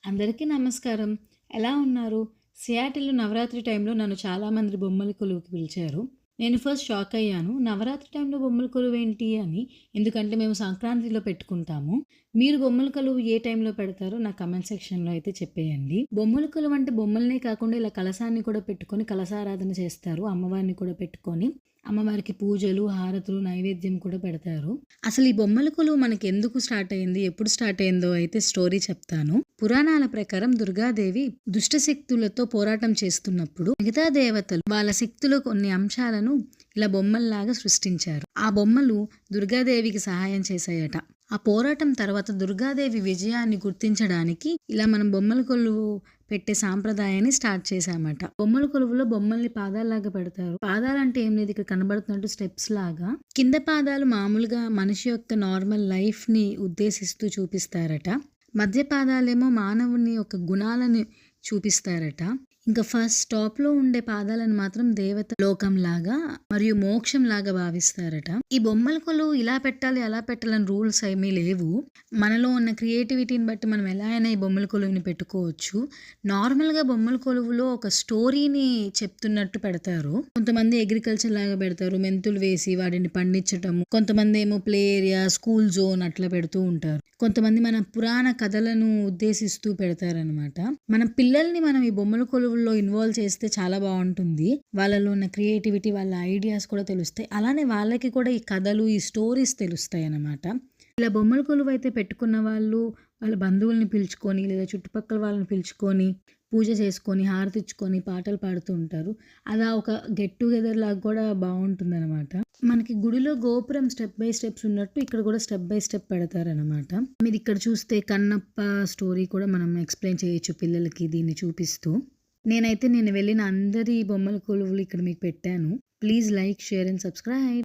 అందరికీ నమస్కారం. ఎలా ఉన్నారు? సియాటిల్‌లో నవరాత్రి టైంలో నన్ను చాలామంది బొమ్మల కొలువుకి పిలిచారు. నేను ఫస్ట్ షాక్ అయ్యాను. నవరాత్రి టైంలో బొమ్మల కొలువేంటి అని. ఎందుకంటే మేము సంక్రాంతిలో పెట్టుకుంటాము. మీరు బొమ్మల కొలువు ఏ టైంలో పెడతారో నా కామెంట్ సెక్షన్‌లో అయితే చెప్పేయండి. బొమ్మల కొలువు అంటే బొమ్మలనే కాకుండా ఇలా కలశాన్ని కూడా పెట్టుకొని కలశారాధన చేస్తారు. అమ్మవారిని కూడా పెట్టుకొని అమ్మవారికి పూజలు, హారతులు, నైవేద్యం కూడా పెడతారు. అసలు ఈ బొమ్మల కొలువు మనకెందుకు స్టార్ట్ అయింది? ఎప్పుడు స్టార్ట్ అయిందో అయితే స్టోరీ చెప్తాను. పురాణాల ప్రకారం దుర్గాదేవి దుష్ట శక్తులతో పోరాటం చేస్తున్నప్పుడు మిగతా దేవతలు వాళ్ళ శక్తులు కొన్ని అంశాలను ఇలా బొమ్మల్లాగా సృష్టించారు. ఆ బొమ్మలు దుర్గాదేవికి సహాయం చేశాయట. ఆ పోరాటం తర్వాత దుర్గాదేవి విజయాన్ని గుర్తించడానికి ఇలా మనం బొమ్మల కొలువు పెట్టే సాంప్రదాయాన్ని స్టార్ట్ చేశామట. బొమ్మల కొలువులో బొమ్మల్ని పాదాల్లాగా పెడతారు. పాదాలంటే ఏం లేదు, ఇక్కడ కనబడుతున్నట్టు స్టెప్స్ లాగా. కింద పాదాలు మామూలుగా మనిషి యొక్క నార్మల్ లైఫ్ ని ఉద్దేశిస్తూ చూపిస్తారట. మధ్య పాదాలేమో మానవుని యొక్క గుణాలను చూపిస్తారట. ఇంకా ఫస్ట్ స్టాప్‌లో ఉండే పాదాలను మాత్రం దేవత లోకంలాగా మరియు మోక్షంలాగా భావిస్తారట. ఈ బొమ్మల కొలువు ఇలా పెట్టాలి, అలా పెట్టాలని రూల్స్ ఏమీ లేవు. మనలో ఉన్న క్రియేటివిటీని బట్టి మనం ఎలా అయినా ఈ బొమ్మల కొలువుని పెట్టుకోవచ్చు. నార్మల్‌గా బొమ్మల కొలువులో ఒక స్టోరీని చెప్తున్నట్టు పెడతారు. కొంతమంది అగ్రికల్చర్ లాగా పెడతారు. మెంతులు వేసి వాటిని పండించటము. కొంతమంది ఏమో ప్లే ఏరియా, స్కూల్ జోన్ అట్లా పెడుతూ ఉంటారు. కొంతమంది మన పురాణ కథలను ఉద్దేశిస్తూ పెడతారనమాట. మన పిల్లల్ని మనం ఈ బొమ్మల కొలువుల్లో ఇన్వాల్వ్ చేస్తే చాలా బాగుంటుంది. వాళ్ళలో ఉన్న క్రియేటివిటీ, వాళ్ళ ఐడియాస్ కూడా తెలుస్తాయి. అలానే వాళ్ళకి కూడా ఈ కథలు, ఈ స్టోరీస్ తెలుస్తాయి అన్నమాట. ఇలా బొమ్మల కొలువు అయితే పెట్టుకున్న వాళ్ళు వాళ్ళ బంధువుల్ని పిలుచుకొని లేదా చుట్టుపక్కల వాళ్ళని పిలుచుకొని పూజ చేసుకొని హారతిచ్చుకొని పాటలు పాడుతూ ఉంటారు. అలా ఒక గెట్ టుగెదర్ లాగా కూడా బాగుంటుందన్నమాట. మనకి గుడిలో గోపురం స్టెప్ బై స్టెప్స్ ఉన్నట్టు ఇక్కడ కూడా స్టెప్ బై స్టెప్ పెడతారనమాట. మీరు ఇక్కడ చూస్తే కన్నప్ప స్టోరీ కూడా మనం ఎక్స్ప్లెయిన్ చేయొచ్చు పిల్లలకి దీన్ని చూపిస్తూ. నేను వెళ్ళిన అందరి బొమ్మల కొలువులు ఇక్కడ మీకు పెట్టాను. Please like, share and subscribe.